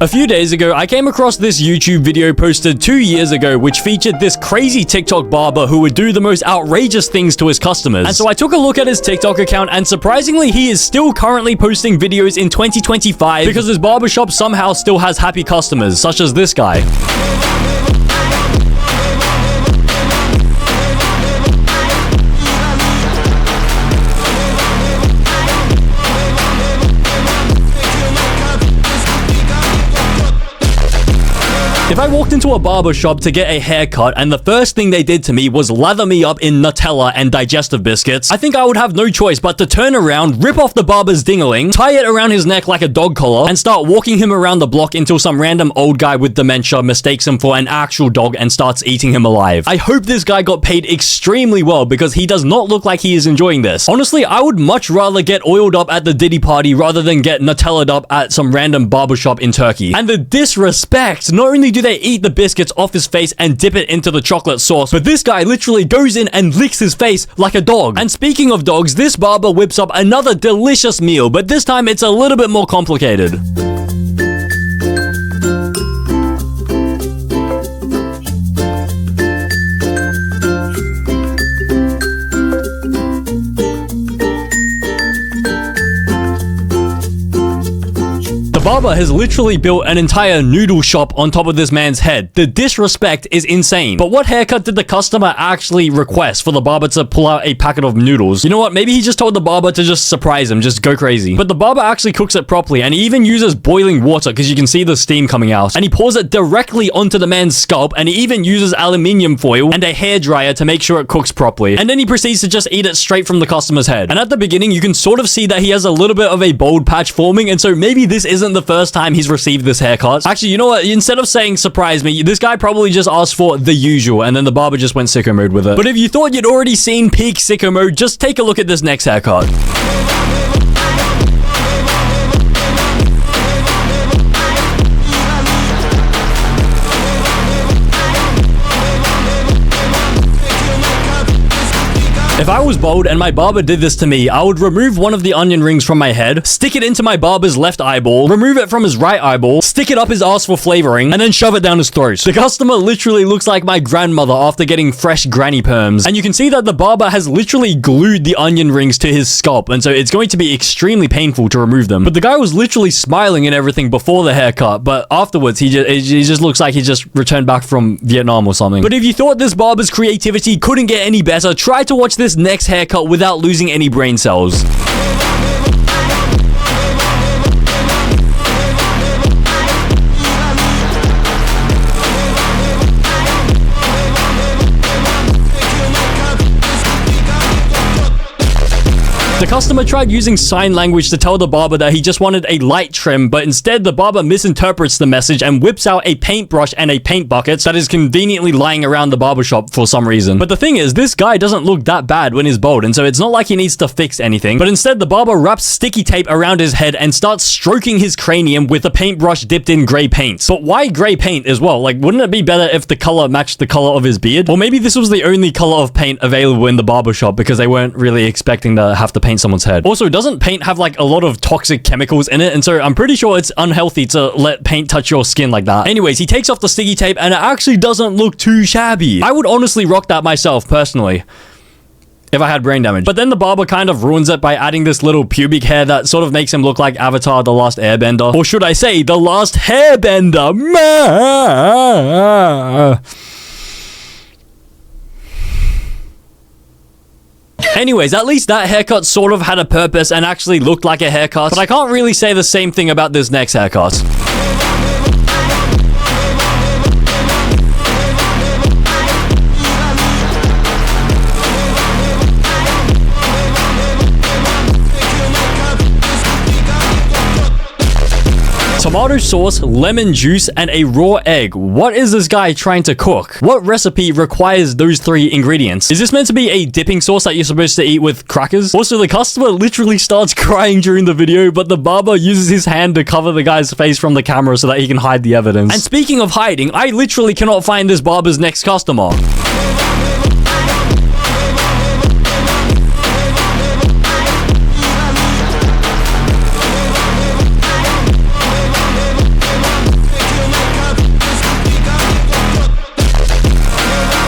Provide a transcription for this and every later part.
A few days ago, I came across this YouTube video posted 2 years ago which featured this crazy TikTok barber who would do the most outrageous things to his customers. And so I took a look at his TikTok account, and surprisingly, he is still currently posting videos in 2025 because his barbershop somehow still has happy customers, such as this guy. If I walked into a barber shop to get a haircut and the first thing they did to me was lather me up in Nutella and digestive biscuits, I think I would have no choice but to turn around, rip off the barber's ding-a-ling, tie it around his neck like a dog collar, and start walking him around the block until some random old guy with dementia mistakes him for an actual dog and starts eating him alive. I hope this guy got paid extremely well because he does not look like he is enjoying this. Honestly, I would much rather get oiled up at the Diddy party rather than get Nutella'd up at some random barbershop in Turkey. And the disrespect! Not only do they eat the biscuits off his face and dip it into the chocolate sauce, but this guy literally goes in and licks his face like a dog. And speaking of dogs, this barber whips up another delicious meal, but this time it's a little bit more complicated. The barber has literally built an entire noodle shop on top of this man's head. The disrespect is insane. But what haircut did the customer actually request for the barber to pull out a packet of noodles? You know what? Maybe he just told the barber to just surprise him, just go crazy. But the barber actually cooks it properly, and he even uses boiling water because you can see the steam coming out. And he pours it directly onto the man's scalp, and he even uses aluminium foil and a hairdryer to make sure it cooks properly. And then he proceeds to just eat it straight from the customer's head. And at the beginning, you can sort of see that he has a little bit of a bald patch forming, and so maybe this isn't the first time he's received this haircut. Actually, you know what? Instead of saying surprise me, this guy probably just asked for the usual, and then the barber just went sicko mode with it. But if you thought you'd already seen peak sicko mode, just take a look at this next haircut. If I was bald and my barber did this to me, I would remove one of the onion rings from my head, stick it into my barber's left eyeball, remove it from his right eyeball, stick it up his ass for flavoring, and then shove it down his throat. The customer literally looks like my grandmother after getting fresh granny perms. And you can see that the barber has literally glued the onion rings to his scalp, and so it's going to be extremely painful to remove them. But the guy was literally smiling and everything before the haircut, but afterwards he just looks like he just returned back from Vietnam or something. But if you thought this barber's creativity couldn't get any better, try to watch this next haircut without losing any brain cells. The customer tried using sign language to tell the barber that he just wanted a light trim, but instead the barber misinterprets the message and whips out a paintbrush and a paint bucket that is conveniently lying around the barbershop for some reason. But the thing is, this guy doesn't look that bad when he's bald, and so it's not like he needs to fix anything. But instead, the barber wraps sticky tape around his head and starts stroking his cranium with a paintbrush dipped in gray paint. But why gray paint as well? Like, wouldn't it be better if the color matched the color of his beard? Or maybe this was the only color of paint available in the barbershop because they weren't really expecting to have to paint someone's head. Also, doesn't paint have like a lot of toxic chemicals in it? And so I'm pretty sure it's unhealthy to let paint touch your skin like that. Anyways, he takes off the sticky tape and it actually doesn't look too shabby. I would honestly rock that myself personally if I had brain damage. But then the barber kind of ruins it by adding this little pubic hair that sort of makes him look like Avatar: The Last Airbender. Or should I say, The Last Hairbender. Anyways, at least that haircut sort of had a purpose and actually looked like a haircut, but I can't really say the same thing about this next haircut. Tomato sauce, lemon juice, and a raw egg. What is this guy trying to cook? What recipe requires those 3 ingredients? Is this meant to be a dipping sauce that you're supposed to eat with crackers? Also, the customer literally starts crying during the video, but the barber uses his hand to cover the guy's face from the camera so that he can hide the evidence. And speaking of hiding, I literally cannot find this barber's next customer.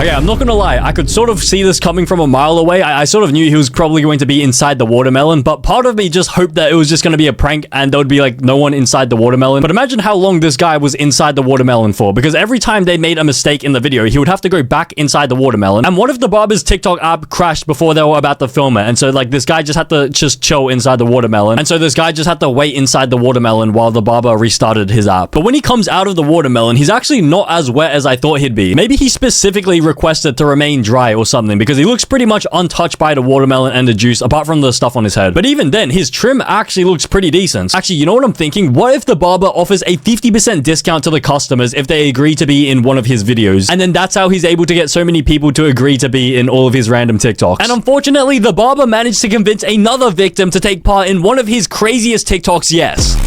Okay, I'm not gonna lie, I could sort of see this coming from a mile away. I sort of knew he was probably going to be inside the watermelon, but part of me just hoped that it was just gonna be a prank and there would be like no one inside the watermelon. But imagine how long this guy was inside the watermelon for, because every time they made a mistake in the video, he would have to go back inside the watermelon. And what if the barber's TikTok app crashed before they were about to film it? And so like this guy just had to just chill inside the watermelon. And so this guy just had to wait inside the watermelon while the barber restarted his app. But when he comes out of the watermelon, he's actually not as wet as I thought he'd be. Maybe he specifically requested to remain dry or something, because he looks pretty much untouched by the watermelon and the juice apart from the stuff on his head. But even then, his trim actually looks pretty decent. Actually, you know what I'm thinking? What if the barber offers a 50% discount to the customers if they agree to be in one of his videos? And then that's how he's able to get so many people to agree to be in all of his random TikToks. And unfortunately, the barber managed to convince another victim to take part in one of his craziest TikToks, yes.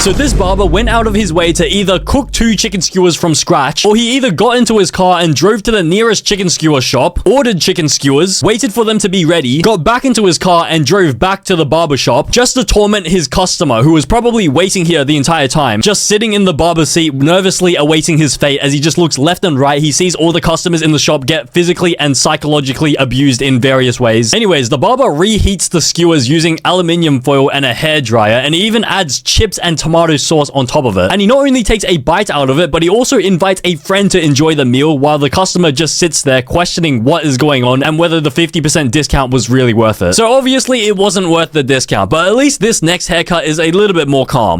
So this barber went out of his way to either cook 2 chicken skewers from scratch, or he either got into his car and drove to the nearest chicken skewer shop, ordered chicken skewers, waited for them to be ready, got back into his car and drove back to the barber shop just to torment his customer, who was probably waiting here the entire time, just sitting in the barber seat, nervously awaiting his fate as he just looks left and right. He sees all the customers in the shop get physically and psychologically abused in various ways. Anyways, the barber reheats the skewers using aluminium foil and a hairdryer, and he even adds chips and tomato sauce on top of it. And he not only takes a bite out of it, but he also invites a friend to enjoy the meal while the customer just sits there questioning what is going on and whether the 50% discount was really worth it. So obviously it wasn't worth the discount, but at least this next haircut is a little bit more calm.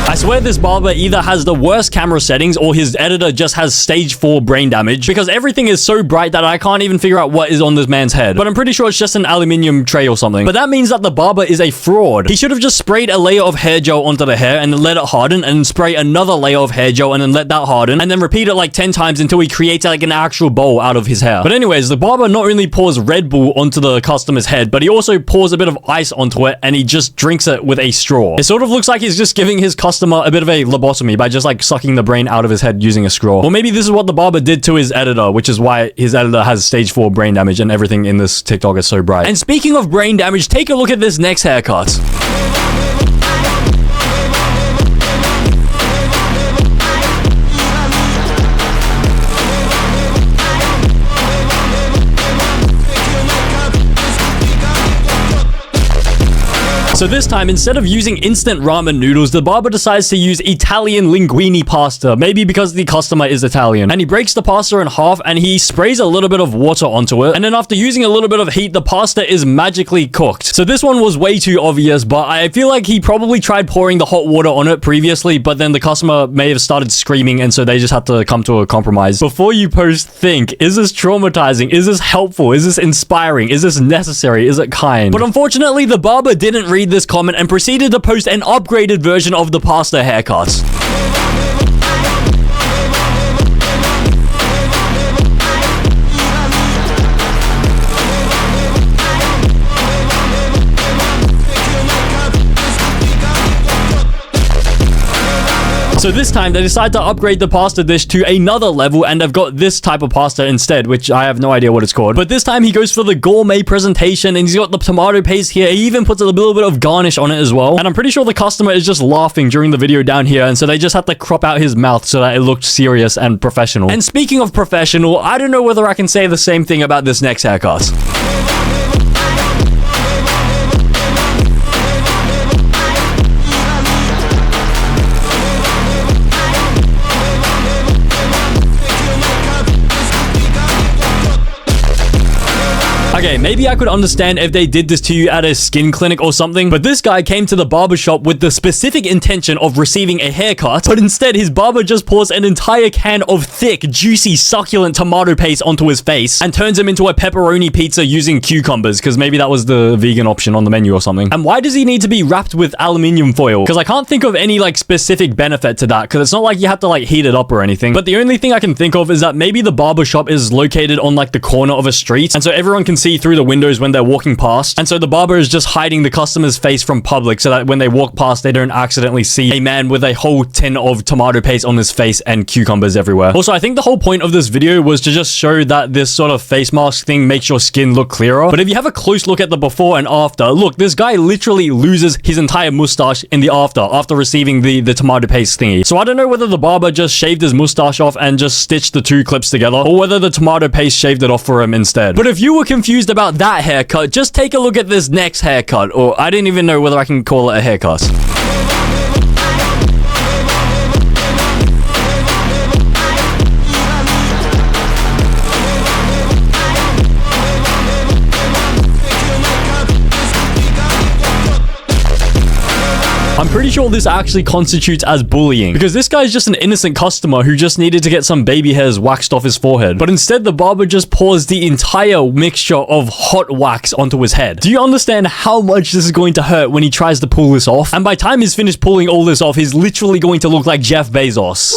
I swear this barber either has the worst camera settings or his editor just has stage 4 brain damage, because everything is so bright that I can't even figure out what is on this man's head. But I'm pretty sure it's just an aluminium tray or something. But that means that the barber is a fraud. He should have just sprayed a layer of hair gel onto the hair and then let it harden, and then spray another layer of hair gel and then let that harden, and then repeat it like 10 times until he creates like an actual bowl out of his hair. But anyways, the barber not only pours Red Bull onto the customer's head, but he also pours a bit of ice onto it and he just drinks it with a straw. It sort of looks like he's just giving his customer a bit of a lobotomy by just like sucking the brain out of his head using a straw. Or maybe this is what the barber did to his editor, which is why his editor has stage 4 brain damage and everything in this TikTok is so bright. And speaking of brain damage, take a look at this next haircut. So this time, instead of using instant ramen noodles, the barber decides to use Italian linguine pasta, maybe because the customer is Italian. And he breaks the pasta in half and he sprays a little bit of water onto it. And then after using a little bit of heat, the pasta is magically cooked. So this one was way too obvious, but I feel like he probably tried pouring the hot water on it previously, but then the customer may have started screaming, and so they just had to come to a compromise. Before you post, think, is this traumatizing? Is this helpful? Is this inspiring? Is this necessary? Is it kind? But unfortunately, the barber didn't read this comment and proceeded to post an upgraded version of the pasta haircut. So this time they decide to upgrade the pasta dish to another level, and they've got this type of pasta instead, which I have no idea what it's called. But this time he goes for the gourmet presentation, and he's got the tomato paste here. He even puts a little bit of garnish on it as well. And I'm pretty sure the customer is just laughing during the video down here, and so they just have to crop out his mouth so that it looked serious and professional. And speaking of professional, I don't know whether I can say the same thing about this next haircut. Okay, Okay, maybe I could understand if they did this to you at a skin clinic or something, but this guy came to the barbershop with the specific intention of receiving a haircut, but instead his barber just pours an entire can of thick, juicy, succulent tomato paste onto his face and turns him into a pepperoni pizza using cucumbers, because maybe that was the vegan option on the menu or something. And why does he need to be wrapped with aluminium foil? Because I can't think of any like specific benefit to that, because it's not like you have to like heat it up or anything. But the only thing I can think of is that maybe the barbershop is located on like the corner of a street, and so everyone can see through the windows when they're walking past, and so the barber is just hiding the customer's face from public so that when they walk past they don't accidentally see a man with a whole tin of tomato paste on his face and cucumbers everywhere. Also, I think the whole point of this video was to just show that this sort of face mask thing makes your skin look clearer. But if you have a close look at the before and after, look, this guy literally loses his entire mustache in the after receiving the tomato paste thingy. So I don't know whether the barber just shaved his mustache off and just stitched the two clips together, or whether the tomato paste shaved it off for him instead. But if you were confused about that haircut, just take a look at this next haircut, or I didn't even know whether I can call it a haircut. I'm pretty sure this actually constitutes as bullying, because this guy's just an innocent customer who just needed to get some baby hairs waxed off his forehead. But instead, the barber just pours the entire mixture of hot wax onto his head. Do you understand how much this is going to hurt when he tries to pull this off? And by the time he's finished pulling all this off, he's literally going to look like Jeff Bezos.